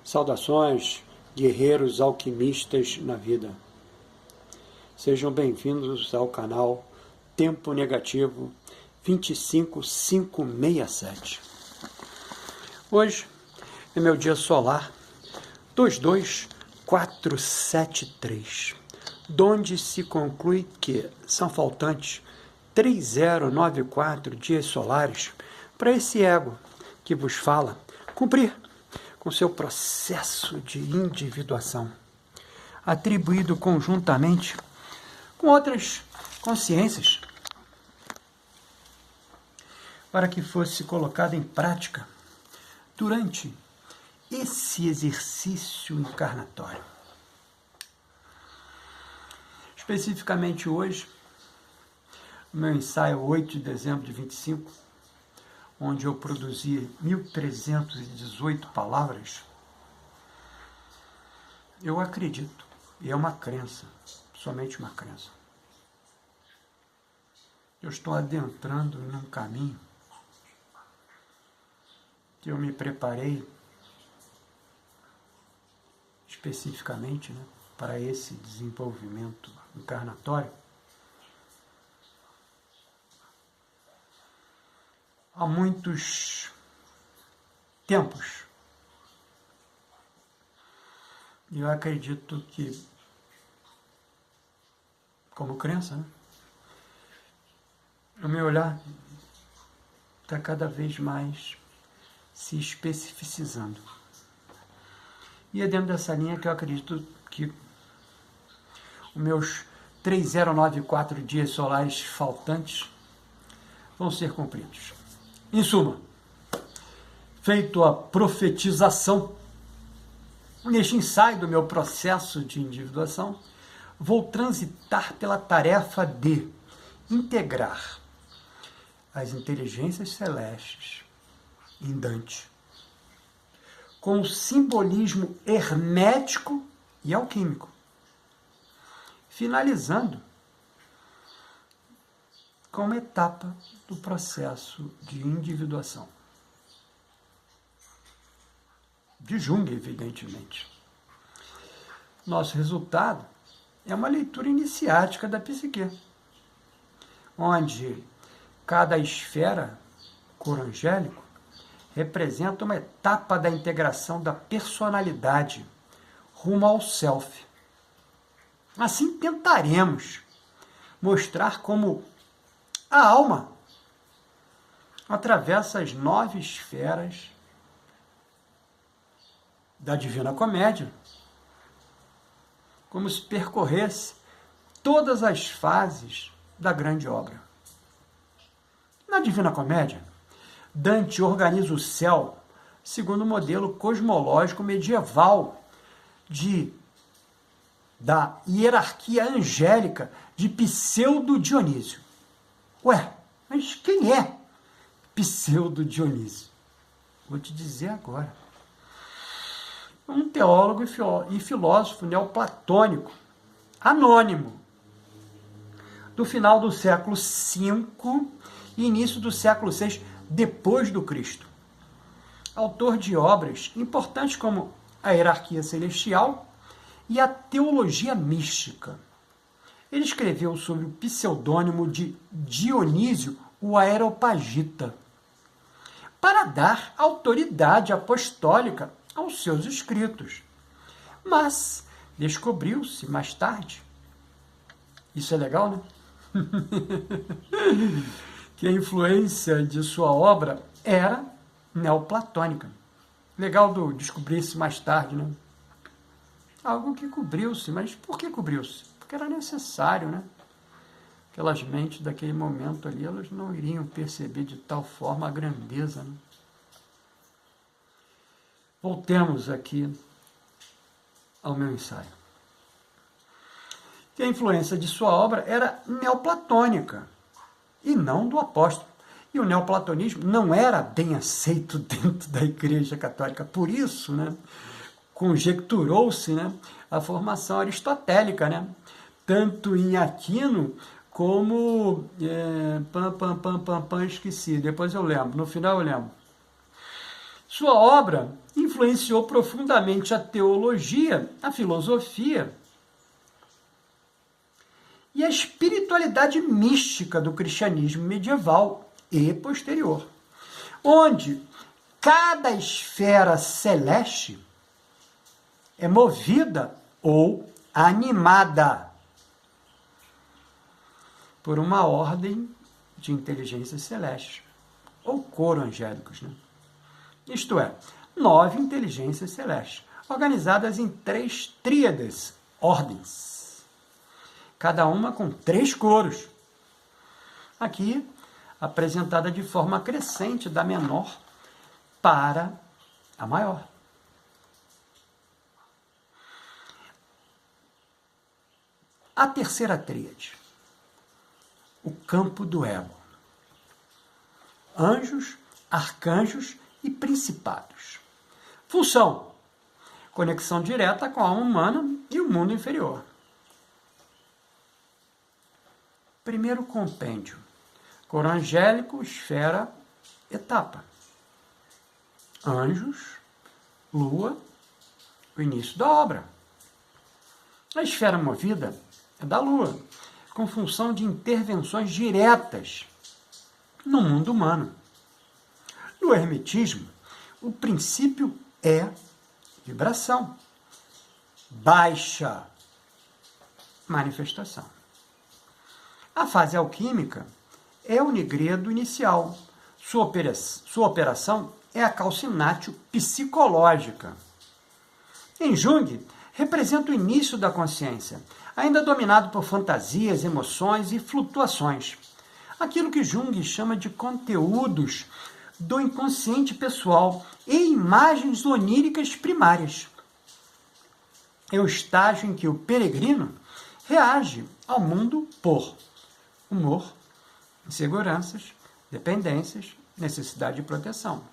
Saudações, guerreiros alquimistas na vida. Sejam bem-vindos ao canal Tempo Negativo 25567. Hoje é meu dia solar 22473, donde se conclui que são faltantes 3094 dias solares para esse ego que vos fala cumprir com seu processo de individuação, atribuído conjuntamente com outras consciências, para que fosse colocado em prática durante esse exercício encarnatório. Especificamente hoje, o meu ensaio 8 de dezembro de 25, onde eu produzi 1.318 palavras, eu acredito, e é uma crença, somente uma crença. Eu estou adentrando num caminho que eu me preparei especificamente, para esse desenvolvimento encarnatório há muitos tempos. E eu acredito que, como crença, o meu olhar está cada vez mais se especificizando. E é dentro dessa linha que eu acredito que os meus 3094 dias solares faltantes vão ser cumpridos. Em suma, feito a profetização, neste ensaio do meu processo de individuação, vou transitar pela tarefa de integrar as inteligências celestes em Dante com o simbolismo hermético e alquímico, finalizando com uma etapa do processo de individuação. De Jung, evidentemente. Nosso resultado é uma leitura iniciática da psique, onde cada esfera cor angélico representa uma etapa da integração da personalidade rumo ao self. Assim tentaremos mostrar como a alma atravessa as 9 esferas da Divina Comédia, como se percorresse todas as fases da grande obra. Na Divina Comédia, Dante organiza o céu segundo o modelo cosmológico medieval da hierarquia angélica de Pseudo-Dionísio. Ué, mas quem é Pseudo-Dionísio? Vou te dizer agora. Um teólogo e filósofo neoplatônico, anônimo, do final do século V e início do século VI depois do Cristo. Autor de obras importantes como a Hierarquia Celestial e a Teologia Mística. Ele escreveu sobre o pseudônimo de Dionísio o Areopagita, para dar autoridade apostólica aos seus escritos. Mas descobriu-se mais tarde, isso é legal, né? Que a influência de sua obra era neoplatônica. Legal descobrir-se mais tarde, né? Algo que cobriu-se, mas por que cobriu-se? Porque era necessário, Aquelas mentes daquele momento ali, elas não iriam perceber de tal forma a grandeza, Voltemos aqui ao meu ensaio. Que a influência de sua obra era neoplatônica e não do apóstolo. E o neoplatonismo não era bem aceito dentro da Igreja Católica. Por isso, conjecturou-se a formação aristotélica, tanto em Aquino como... esqueci, depois eu lembro, no final eu lembro. Sua obra influenciou profundamente a teologia, a filosofia e a espiritualidade mística do cristianismo medieval e posterior, onde cada esfera celeste é movida ou animada por uma ordem de inteligência celeste, ou coro angélicos, né? Isto é, 9 inteligências celestes, organizadas em 3 tríades, ordens, cada uma com 3 coros. Aqui, apresentada de forma crescente, da menor para a maior. A terceira tríade, o campo do ego. Anjos, arcanjos e principados. Função: conexão direta com a alma humana e o mundo inferior. Primeiro compêndio: coro angélico, esfera, etapa. Anjos, lua, o início da obra. A esfera movida é da lua, com função de intervenções diretas no mundo humano. No hermetismo, o princípio é vibração, baixa manifestação. A fase alquímica é o nigredo inicial. Sua operação é a calcinátil psicológica. Em Jung, representa o início da consciência, ainda dominado por fantasias, emoções e flutuações. Aquilo que Jung chama de conteúdos do inconsciente pessoal e imagens oníricas primárias. É o estágio em que o peregrino reage ao mundo por humor, inseguranças, dependências, necessidade de proteção.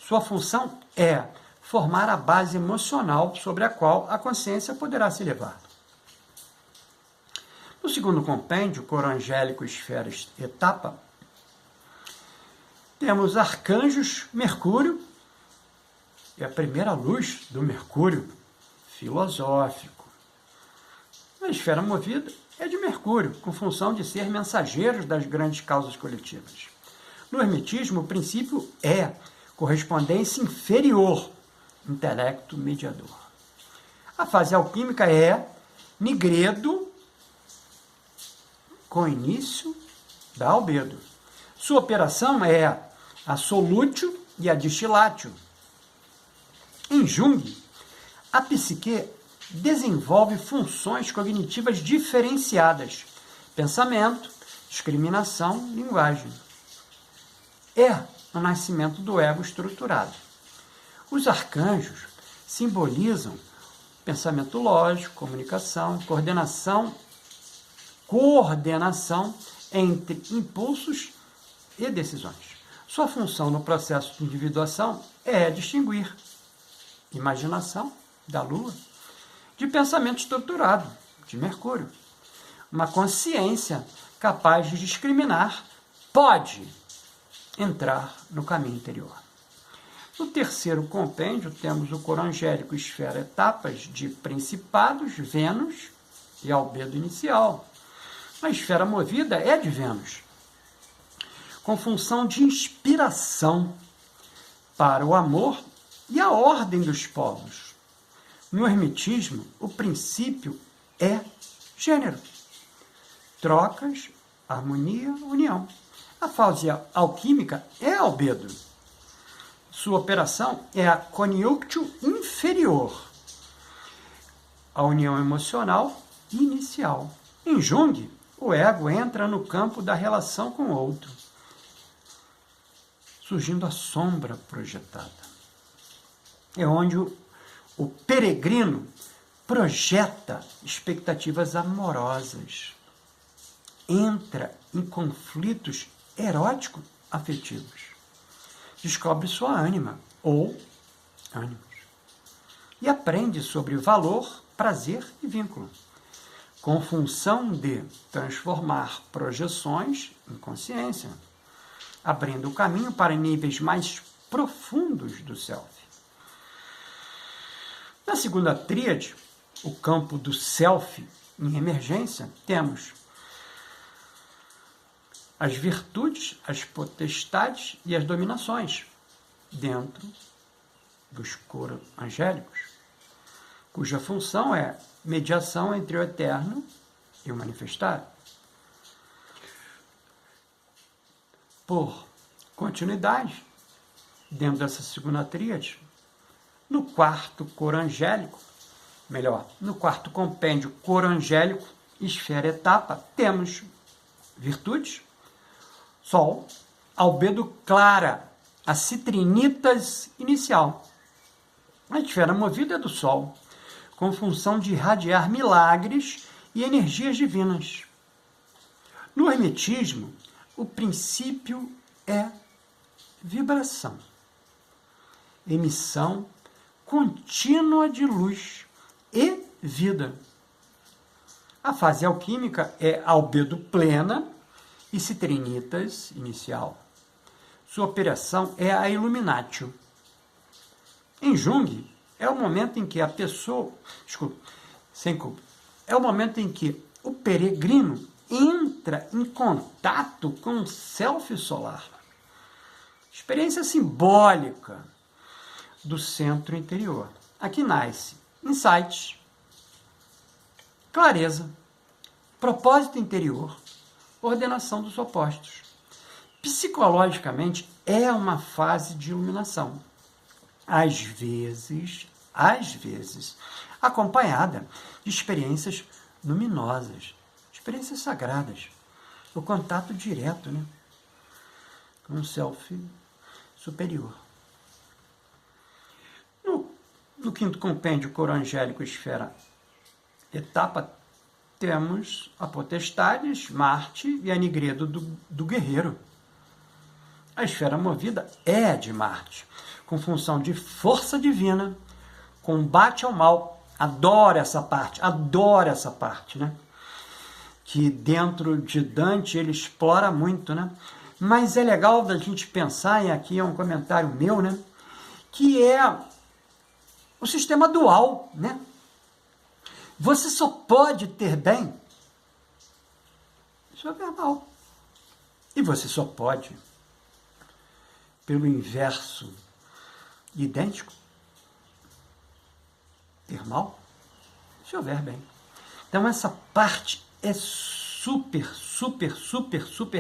Sua função é formar a base emocional sobre a qual a consciência poderá se elevar. No segundo compêndio, coro angélico, esferas, etapa, temos arcanjos, Mercúrio, é a primeira luz do Mercúrio filosófico. A esfera movida é de Mercúrio, com função de ser mensageiros das grandes causas coletivas. No hermetismo, o princípio é correspondência inferior, intelecto mediador. A fase alquímica é nigredo, com início da albedo. Sua operação é a solútil e a distilátil. Em Jung, a psique desenvolve funções cognitivas diferenciadas: pensamento, discriminação, linguagem. É o nascimento do ego estruturado. Os arcanjos simbolizam pensamento lógico, comunicação, coordenação entre impulsos e decisões. Sua função no processo de individuação é distinguir imaginação, da Lua, de pensamento estruturado, de Mercúrio. Uma consciência capaz de discriminar pode entrar no caminho interior. No terceiro compêndio, temos o coro angélico, esfera, etapas de principados, Vênus e albedo inicial. A esfera movida é de Vênus, com função de inspiração para o amor e a ordem dos povos. No hermetismo, o princípio é gênero, trocas, harmonia, união. A fase alquímica é albedo. Sua operação é a conjunctio inferior, a união emocional inicial. Em Jung, o ego entra no campo da relação com o outro, surgindo a sombra projetada. É onde o peregrino projeta expectativas amorosas, entra em conflitos erótico-afetivos, descobre sua ânima ou ânimos e aprende sobre valor, prazer e vínculo, com função de transformar projeções em consciência, abrindo o caminho para níveis mais profundos do self. Na segunda tríade, o campo do self em emergência, temos as virtudes, as potestades e as dominações dentro dos coros angélicos, cuja função é mediação entre o eterno e o manifestado. Por continuidade, dentro dessa segunda tríade, no quarto coro angélico, no quarto compêndio coro angélico, esfera etapa, temos virtudes, Sol, albedo clara, a citrinitas inicial. A esfera movida é do Sol, com função de irradiar milagres e energias divinas. No hermetismo, o princípio é vibração, emissão contínua de luz e vida. A fase alquímica é albedo plena e citrinitas inicial. Sua operação é a iluminatio. Em Jung, é o momento em que a pessoa... É o momento em que o peregrino entra em contato com o self solar. Experiência simbólica do centro interior. Aqui nasce insights, clareza, propósito interior, ordenação dos opostos. Psicologicamente, é uma fase de iluminação. Às vezes, acompanhada de experiências luminosas, experiências sagradas, o contato direto, com o self superior. No quinto compêndio coro angélico esfera etapa, temos a potestades, Marte e a nigredo do guerreiro. A esfera movida é de Marte, com função de força divina, combate ao mal. Adoro essa parte, que dentro de Dante ele explora muito, Mas é legal da gente pensar, e aqui é um comentário meu, que é o sistema dual, Você só pode ter bem se houver mal. E você só pode, pelo inverso idêntico, ter mal se houver bem. Então essa parte é super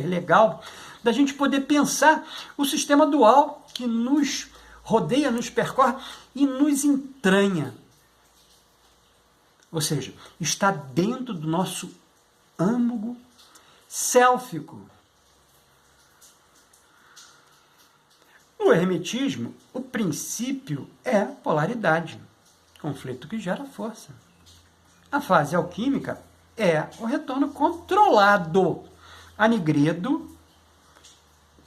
legal da gente poder pensar o sistema dual que nos rodeia, nos percorre e nos entranha. Ou seja, está dentro do nosso âmago sélfico. No hermetismo, o princípio é polaridade, conflito que gera força. A fase alquímica é o retorno controlado a nigredo,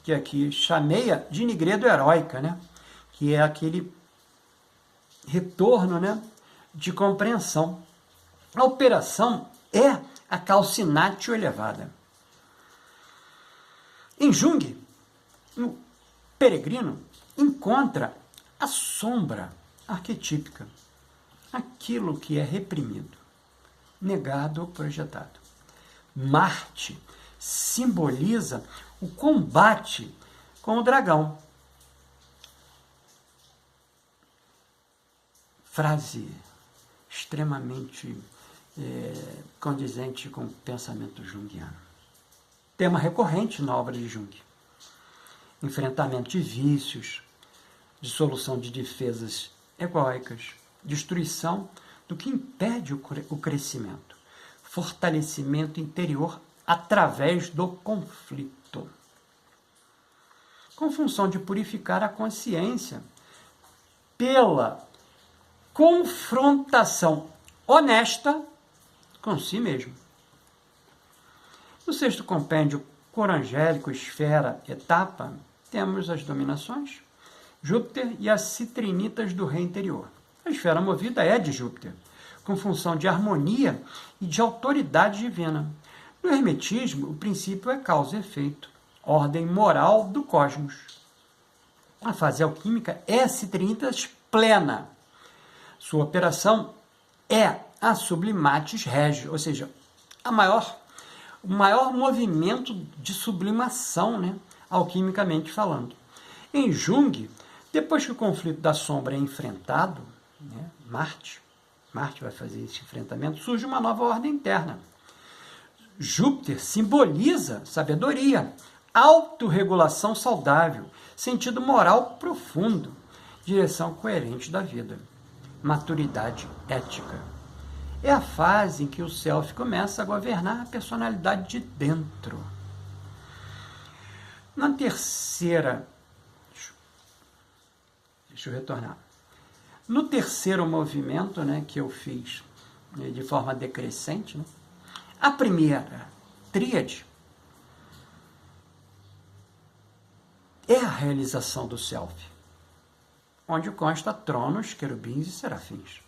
que aqui chameia de nigredo heróica, que é aquele retorno, de compreensão. A operação é a calcinatio elevada. Em Jung, o peregrino encontra a sombra arquetípica, aquilo que é reprimido, negado ou projetado. Marte simboliza o combate com o dragão. Frase extremamente condizente com o pensamento junguiano. Tema recorrente na obra de Jung. Enfrentamento de vícios, dissolução de defesas egóicas, destruição do que impede o crescimento, fortalecimento interior através do conflito, com função de purificar a consciência pela confrontação honesta com si mesmo. No sexto compêndio coro angélico, esfera, etapa, temos as dominações, Júpiter e as citrinitas do rei interior. A esfera movida é de Júpiter, com função de harmonia e de autoridade divina. No hermetismo, o princípio é causa e efeito, ordem moral do cosmos. A fase alquímica é citrinitas plena. Sua operação é a sublimatis regio, ou seja, o maior movimento de sublimação, né, alquimicamente falando. Em Jung, depois que o conflito da sombra é enfrentado, né, Marte vai fazer esse enfrentamento, surge uma nova ordem interna. Júpiter simboliza sabedoria, autorregulação saudável, sentido moral profundo, direção coerente da vida, maturidade ética. É a fase em que o self começa a governar a personalidade de dentro. Na terceira... Deixa eu retornar. No terceiro movimento, né, que eu fiz de forma decrescente, né, a primeira tríade é a realização do self, onde consta tronos, querubins e serafins,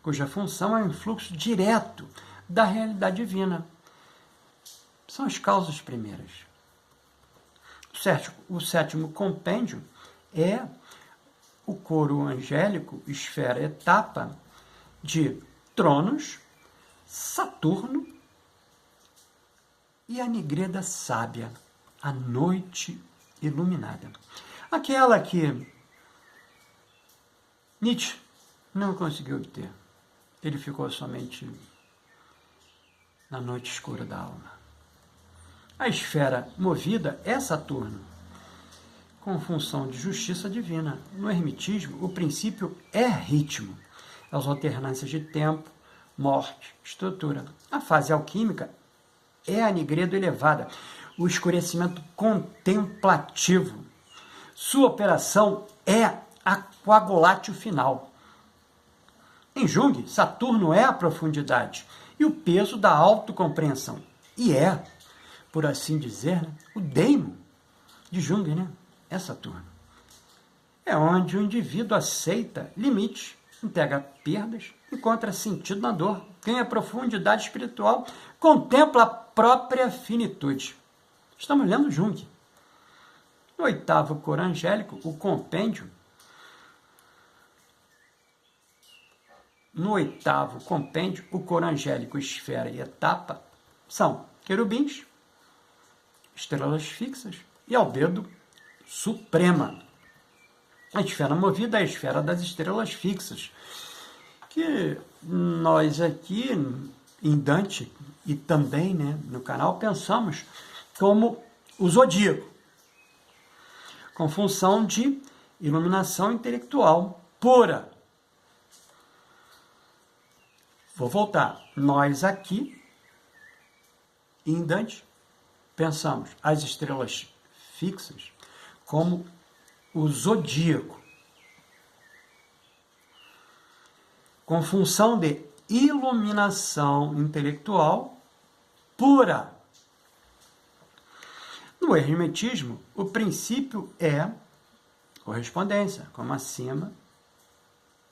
cuja função é o influxo direto da realidade divina. São as causas primeiras. O sétimo compêndio é o coro angélico, esfera, etapa de Tronos, Saturno e a Nigreda sábia, a noite iluminada. Aquela que Nietzsche não conseguiu obter. Ele ficou somente na noite escura da alma. A esfera movida é Saturno, com função de justiça divina. No hermetismo, o princípio é ritmo, as alternâncias de tempo, morte, estrutura. A fase alquímica é a nigredo elevada, o escurecimento contemplativo. Sua operação é a coagulatio final. Em Jung, Saturno é a profundidade e o peso da autocompreensão. E é, por assim dizer, né, o daimon de Jung, né? É Saturno. É onde o indivíduo aceita limites, integra perdas, encontra sentido na dor, ganha profundidade espiritual, contempla a própria finitude. Estamos lendo Jung. No oitavo coro angélico, o compêndio, o coro angélico, esfera e etapa são querubins, estrelas fixas e albedo suprema. A esfera movida é a esfera das estrelas fixas, que nós aqui em Dante e também, né, no canal pensamos como o zodíaco, com função de iluminação intelectual pura. Vou voltar. Nós aqui em Dante pensamos as estrelas fixas como o zodíaco, com função de iluminação intelectual pura. No hermetismo, o princípio é correspondência, como acima,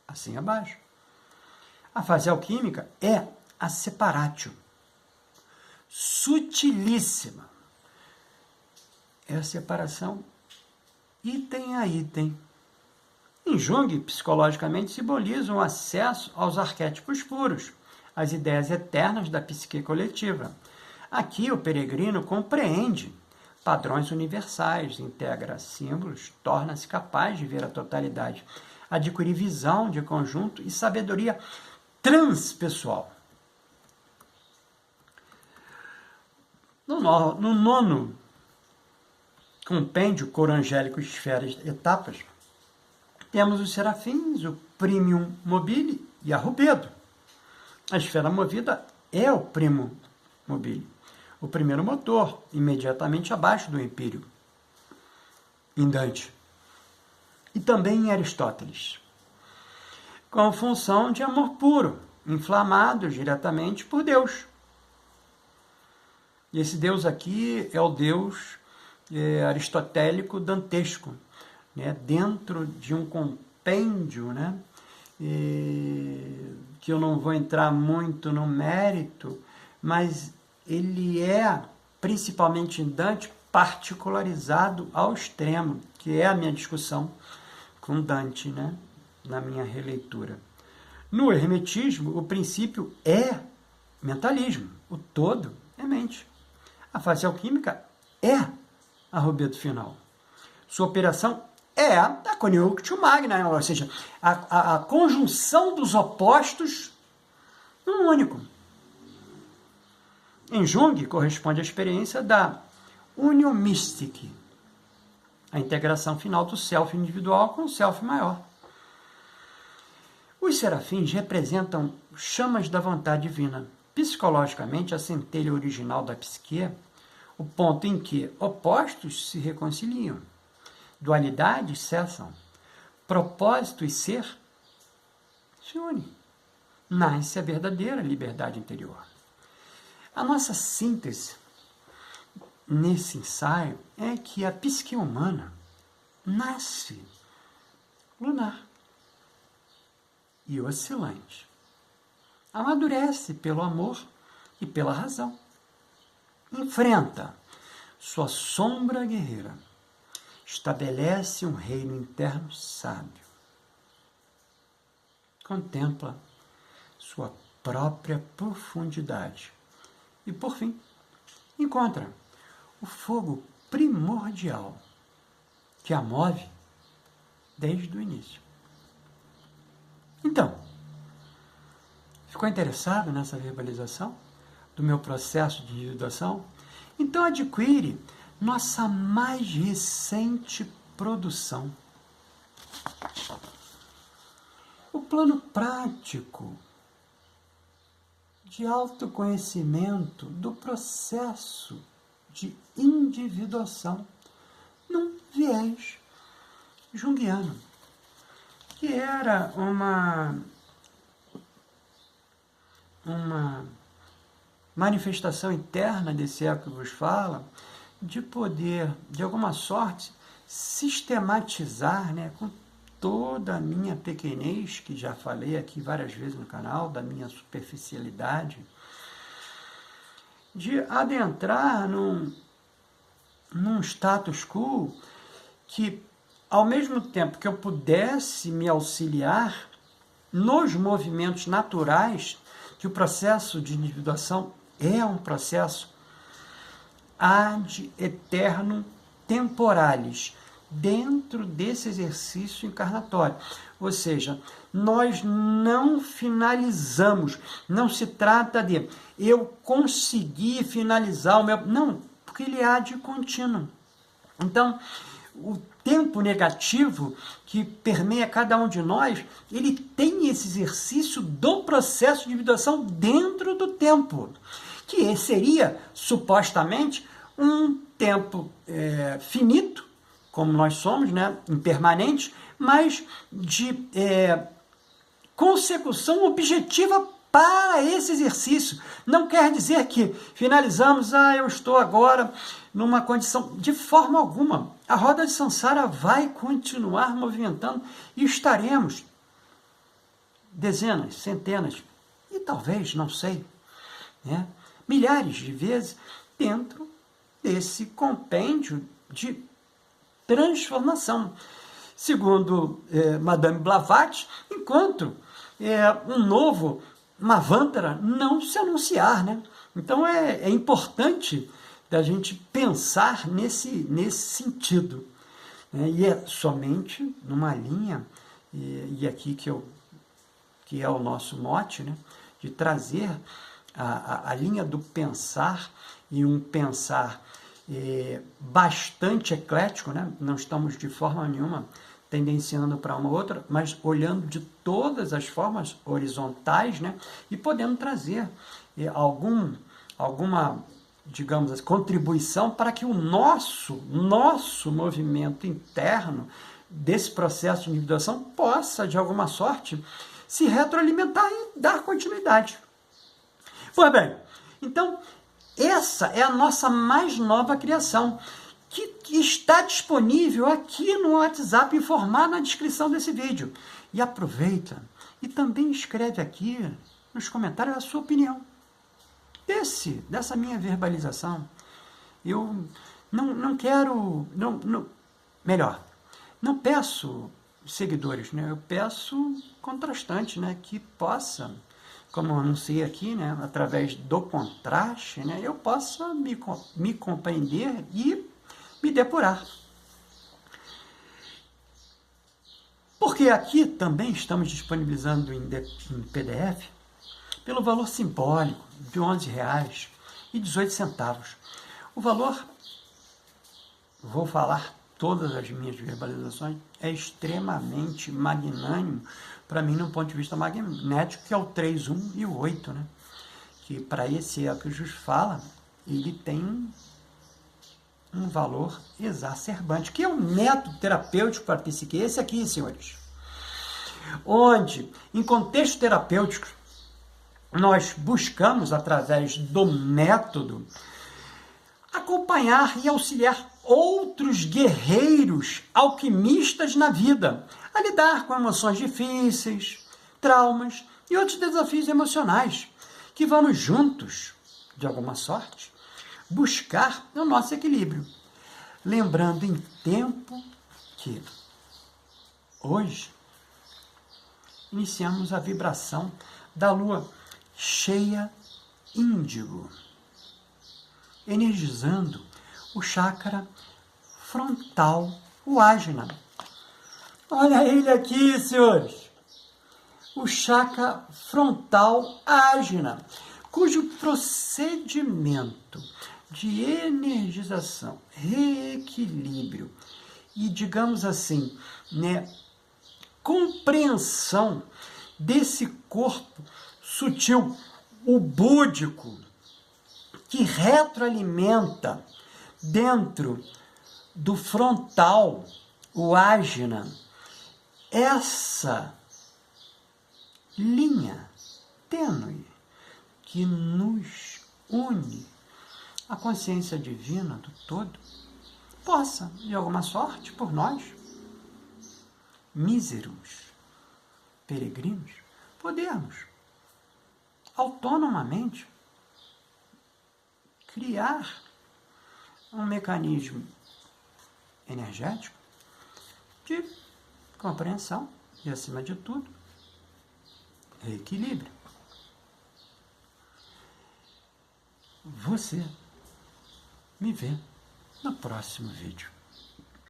assim abaixo. A fase alquímica é a separatio, sutilíssima. É a separação item a item. Em Jung, psicologicamente, simboliza um acesso aos arquétipos puros, às ideias eternas da psique coletiva. Aqui, o peregrino compreende padrões universais, integra símbolos, torna-se capaz de ver a totalidade, adquire visão de conjunto e sabedoria transpessoal. No nono compêndio, coro angélico, esferas, etapas, temos os serafins, o primum mobile e a rubedo. A esfera movida é o primum mobile, o primeiro motor, imediatamente abaixo do empírio, em Dante, e também em Aristóteles, com função de amor puro, inflamado diretamente por Deus. E esse Deus aqui é o Deus aristotélico dantesco, né, dentro de um compêndio, né, que eu não vou entrar muito no mérito, mas ele é, principalmente em Dante, particularizado ao extremo, que é a minha discussão com Dante, né? Na minha releitura. No hermetismo, o princípio é mentalismo, o todo é mente. A fase alquímica é a rubedo final. Sua operação é a conjunctio magna, ou seja, a conjunção dos opostos num único. Em Jung, corresponde à experiência da union mystic, a integração final do self individual com o self maior. Os serafins representam chamas da vontade divina, psicologicamente a centelha original da psique, o ponto em que opostos se reconciliam, dualidades cessam, propósito e ser se unem. Nasce a verdadeira liberdade interior. A nossa síntese nesse ensaio é que a psique humana nasce lunar e oscilante. Amadurece pelo amor e pela razão. Enfrenta sua sombra guerreira. Estabelece um reino interno sábio. Contempla sua própria profundidade. E, por fim, encontra o fogo primordial que a move desde o início. Então, ficou interessado nessa verbalização do meu processo de individuação? Então adquire nossa mais recente produção. O plano prático de autoconhecimento do processo de individuação num viés junguiano, que era uma manifestação interna desse ego que vos fala, de poder, de alguma sorte, sistematizar, né, com toda a minha pequenez, que já falei aqui várias vezes no canal, da minha superficialidade, de adentrar num status quo que, ao mesmo tempo que eu pudesse me auxiliar nos movimentos naturais, que o processo de individuação é um processo ad eternum temporalis, dentro desse exercício encarnatório. Ou seja, nós não finalizamos, não se trata de eu conseguir finalizar o meu... Não, porque ele é ad contínuo. Então, o tempo negativo que permeia cada um de nós, ele tem esse exercício do processo de individuação dentro do tempo, que seria, supostamente, um tempo finito, como nós somos, né, impermanente, mas de consecução objetiva para esse exercício. Não quer dizer que finalizamos, eu estou agora numa condição, de forma alguma. A roda de Sansara vai continuar movimentando e estaremos dezenas, centenas, e talvez, não sei, né, milhares de vezes dentro desse compêndio de transformação. Segundo Madame Blavatsky, enquanto um novo Manvantara não se anunciar, né? Então é importante da gente pensar nesse sentido, né? E é somente numa linha, e aqui que é o nosso mote, né? De trazer a linha do pensar, e um pensar bastante eclético, né? Não estamos de forma nenhuma tendenciando para uma outra, mas olhando de todas as formas horizontais, né? E podendo trazer alguma, digamos assim, contribuição para que o nosso movimento interno desse processo de individuação possa, de alguma sorte, se retroalimentar e dar continuidade. Pois bem, então, essa é a nossa mais nova criação, que está disponível aqui no WhatsApp, informado na descrição desse vídeo. E aproveita e também escreve aqui nos comentários a sua opinião dessa minha verbalização. Eu não quero, melhor, não peço seguidores, né? Eu peço contrastante, né? Que possa, como eu anunciei aqui, né? Através do contraste, né? Eu possa me compreender e me depurar. Porque aqui também estamos disponibilizando em PDF pelo valor simbólico de R$ 11,18. O valor, vou falar todas as minhas verbalizações, é extremamente magnânimo para mim, no ponto de vista magnético, que é o 3, 1 e o 8, né? Que para esse que o Jus fala, ele tem um valor exacerbante, que é um método terapêutico para a psique. Esse aqui, senhores, onde, em contexto terapêutico, nós buscamos, através do método, acompanhar e auxiliar outros guerreiros alquimistas na vida a lidar com emoções difíceis, traumas e outros desafios emocionais que vamos juntos, de alguma sorte, buscar o nosso equilíbrio. Lembrando em tempo que hoje iniciamos a vibração da lua cheia índigo, energizando o chakra frontal, o ágina. Olha ele aqui, senhores. O chakra frontal ágina, cujo procedimento de energização, reequilíbrio e, digamos assim, né, compreensão desse corpo sutil, o búdico, que retroalimenta dentro do frontal, o ágina, essa linha tênue que nos une à consciência divina do todo, possa, de alguma sorte, por nós, míseros peregrinos, podermos autonomamente criar um mecanismo energético de compreensão e, acima de tudo, equilíbrio. Você me vê no próximo vídeo.